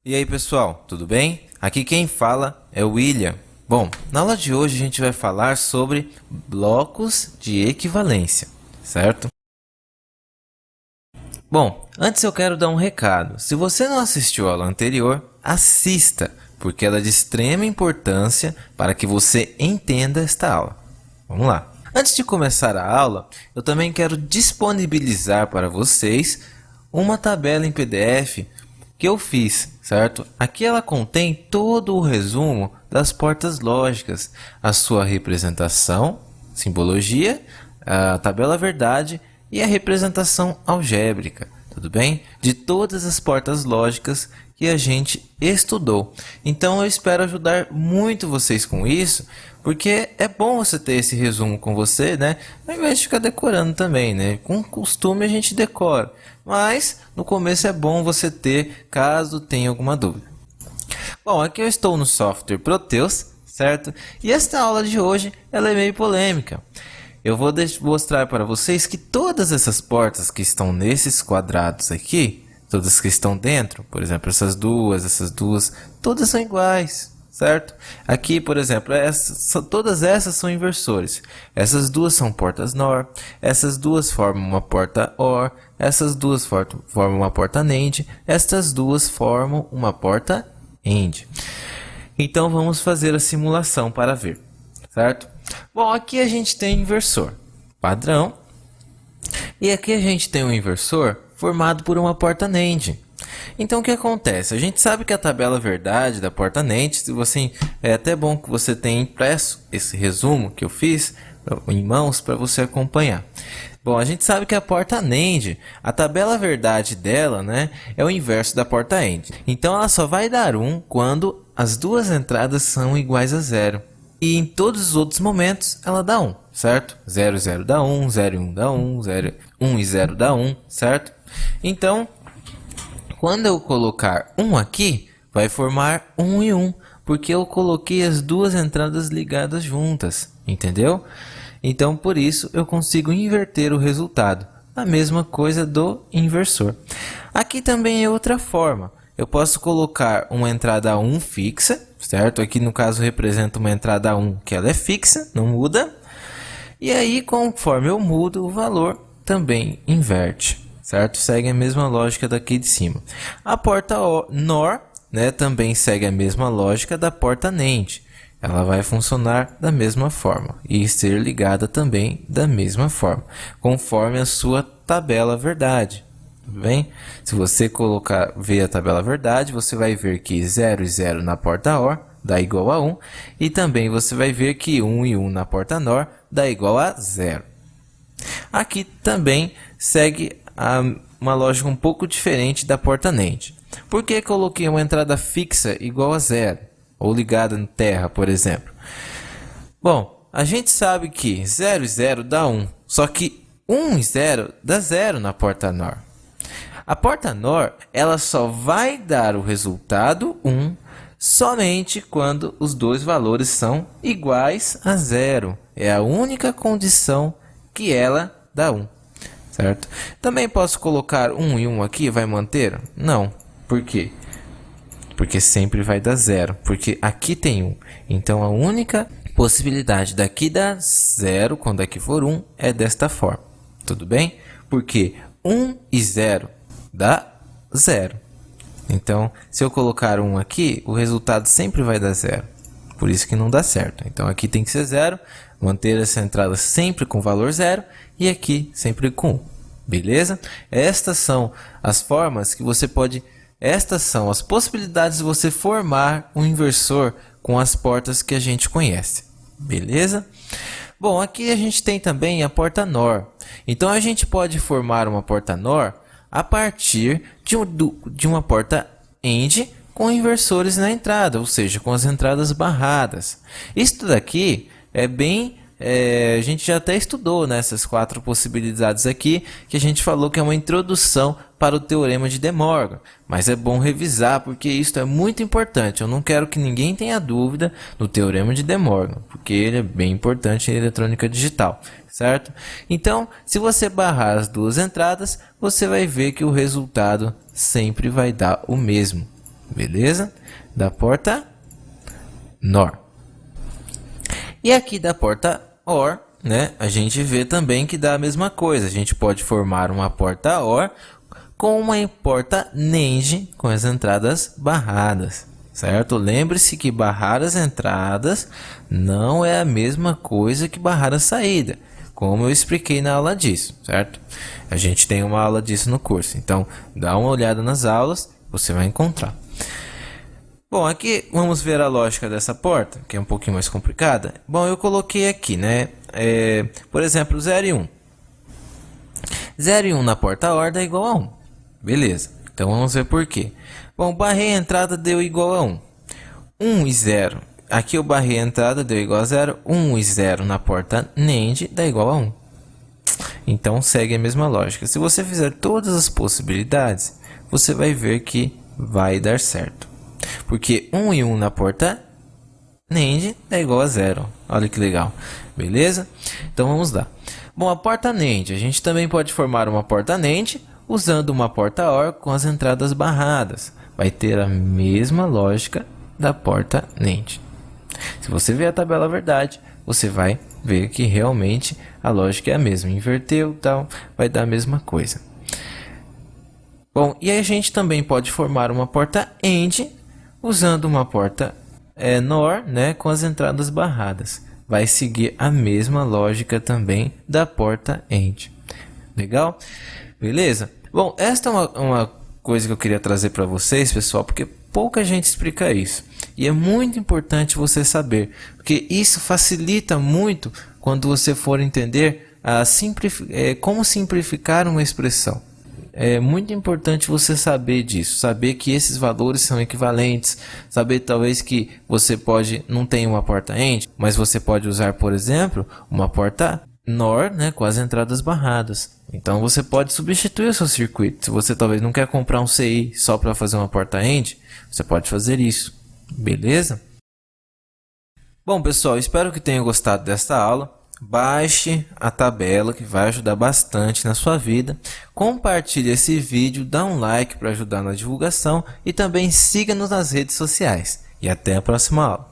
E aí pessoal, tudo bem? Aqui quem fala é o William. Bom, na aula de hoje a gente vai falar sobre blocos de equivalência, certo? Bom, antes eu quero dar um recado. Se você não assistiu a aula anterior, assista, porque ela é de extrema importância para que você entenda esta aula. Vamos lá. Antes de começar a aula, eu também quero disponibilizar para vocês uma tabela em PDF que eu fiz, certo? Aqui ela contém todo o resumo das portas lógicas, a sua representação, simbologia, a tabela verdade e a representação algébrica, tudo bem? De todas as portas lógicas que a gente estudou. Então eu espero ajudar muito vocês com isso, porque é bom você ter esse resumo com você, né? Ao invés de ficar decorando também, né? Com costume a gente decora, mas no começo é bom você ter, caso tenha alguma dúvida. Bom, aqui eu estou no software Proteus, certo? E esta aula de hoje ela é meio polêmica. Eu vou mostrar para vocês que todas essas portas que estão nesses quadrados aqui, todas que estão dentro, por exemplo, essas duas, todas são iguais, certo? Aqui, por exemplo, todas essas são inversores. Essas duas são portas NOR, essas duas formam uma porta OR, essas duas formam uma porta NAND, estas duas formam uma porta AND. Então vamos fazer a simulação para ver, certo? Bom, aqui a gente tem inversor padrão e aqui a gente tem um inversor formado por uma porta NAND. Então o que acontece? A gente sabe que a tabela verdade da porta NAND, se você é até bom que você tenha impresso esse resumo que eu fiz em mãos para você acompanhar. Bom, a gente sabe que a porta NAND, a tabela verdade dela, né, é o inverso da porta AND. Então ela só vai dar 1 quando as duas entradas são iguais a 0. E em todos os outros momentos ela dá 1, certo? 0, 0 dá 1, 0 e 1 dá 1, 0, 1 e 0 dá 1, certo? Então, quando eu colocar 1 aqui, vai formar 1 e 1, porque eu coloquei as duas entradas ligadas juntas, entendeu? Então, por isso, eu consigo inverter o resultado. A mesma coisa do inversor. Aqui também é outra forma. Eu posso colocar uma entrada 1 fixa, certo? Aqui no caso representa uma entrada 1 que ela é fixa, não muda. E aí, conforme eu mudo, o valor também inverte, certo? Segue a mesma lógica daqui de cima. A porta NOR, né, também segue a mesma lógica da porta NAND. Ela vai funcionar da mesma forma e ser ligada também da mesma forma, conforme a sua tabela verdade. Tudo bem? Se você ver a tabela verdade, você vai ver que 0 e 0 na porta OR dá igual a 1. E também você vai ver que 1 e 1 na porta NOR dá igual a 0. Aqui também segue uma lógica um pouco diferente da porta NAND. Por que coloquei uma entrada fixa igual a 0? Ou ligada em terra, por exemplo? Bom, a gente sabe que 0 e 0 dá 1. Só que 1 e 0 dá 0 na porta NOR. A porta NOR, ela só vai dar o resultado 1 somente quando os dois valores são iguais a 0. É a única condição que ela dá 1, certo? Também posso colocar 1 e 1 aqui, vai manter? Não. Por quê? Porque sempre vai dar 0, porque aqui tem 1. Então a única possibilidade daqui dar 0, quando aqui for 1, é desta forma. Tudo bem? Porque 1 e 0 dá 0. Então, se eu colocar 1 aqui, o resultado sempre vai dar 0. Por isso que não dá certo. Então, aqui tem que ser 0, manter essa entrada sempre com valor 0 e aqui sempre com 1. Beleza? Estas são as formas que você pode... Estas são as possibilidades de você formar um inversor com as portas que a gente conhece. Beleza? Bom, aqui a gente tem também a porta NOR. Então, a gente pode formar uma porta NOR a partir de uma porta AND com inversores na entrada, ou seja, com as entradas barradas. Isso daqui é bem... a gente já até estudou nessas 4 possibilidades aqui, que a gente falou que é uma introdução para o Teorema de De Morgan. Mas é bom revisar, porque isso é muito importante. Eu não quero que ninguém tenha dúvida do Teorema de De Morgan, porque ele é bem importante em eletrônica digital, certo? Então, se você barrar as duas entradas, você vai ver que o resultado sempre vai dar o mesmo. beleza? Da porta NOR. E aqui da porta OR, né, a gente vê também que dá a mesma coisa. A gente pode formar uma porta OR com uma porta NAND com as entradas barradas, certo? Lembre-se que barrar as entradas não é a mesma coisa que barrar a saída, como eu expliquei na aula disso, certo? A gente tem uma aula disso no curso, então dá uma olhada nas aulas, você vai encontrar. Bom, aqui vamos ver a lógica dessa porta, que é um pouquinho mais complicada. Bom, eu coloquei aqui, né? Por exemplo, 0 e 1. 0 e 1 na porta OR dá igual a 1. Beleza, então vamos ver por quê. Bom, barrei a entrada, deu igual a 1. 1 e 0. Aqui eu barrei a entrada, deu igual a 0. 1 e 0 na porta NAND dá igual a 1. Então segue a mesma lógica. Se você fizer todas as possibilidades, você vai ver que vai dar certo. Porque 1 e 1 na porta NAND é igual a 0. Olha que legal. Beleza? Então vamos lá. Bom, a porta NAND. A gente também pode formar uma porta NAND usando uma porta OR com as entradas barradas. Vai ter a mesma lógica da porta NAND. Se você ver a tabela verdade, você vai ver que realmente a lógica é a mesma. Inverteu, tal, vai dar a mesma coisa. Bom, e aí a gente também pode formar uma porta AND usando uma porta NOR, né, com as entradas barradas. Vai seguir a mesma lógica também da porta AND. Legal? Beleza? Bom, esta é uma coisa que eu queria trazer para vocês, pessoal, porque pouca gente explica isso. E é muito importante você saber, porque isso facilita muito quando você for entender como simplificar uma expressão. É muito importante você saber disso, saber que esses valores são equivalentes, saber talvez que você não tem uma porta AND, mas você pode usar, por exemplo, uma porta NOR, né, com as entradas barradas. Então você pode substituir o seu circuito. Se você talvez não quer comprar um CI só para fazer uma porta AND, você pode fazer isso, beleza? Bom, pessoal, espero que tenham gostado desta aula. Baixe a tabela, que vai ajudar bastante na sua vida. Compartilhe esse vídeo, dá um like para ajudar na divulgação e também siga-nos nas redes sociais. E até a próxima aula.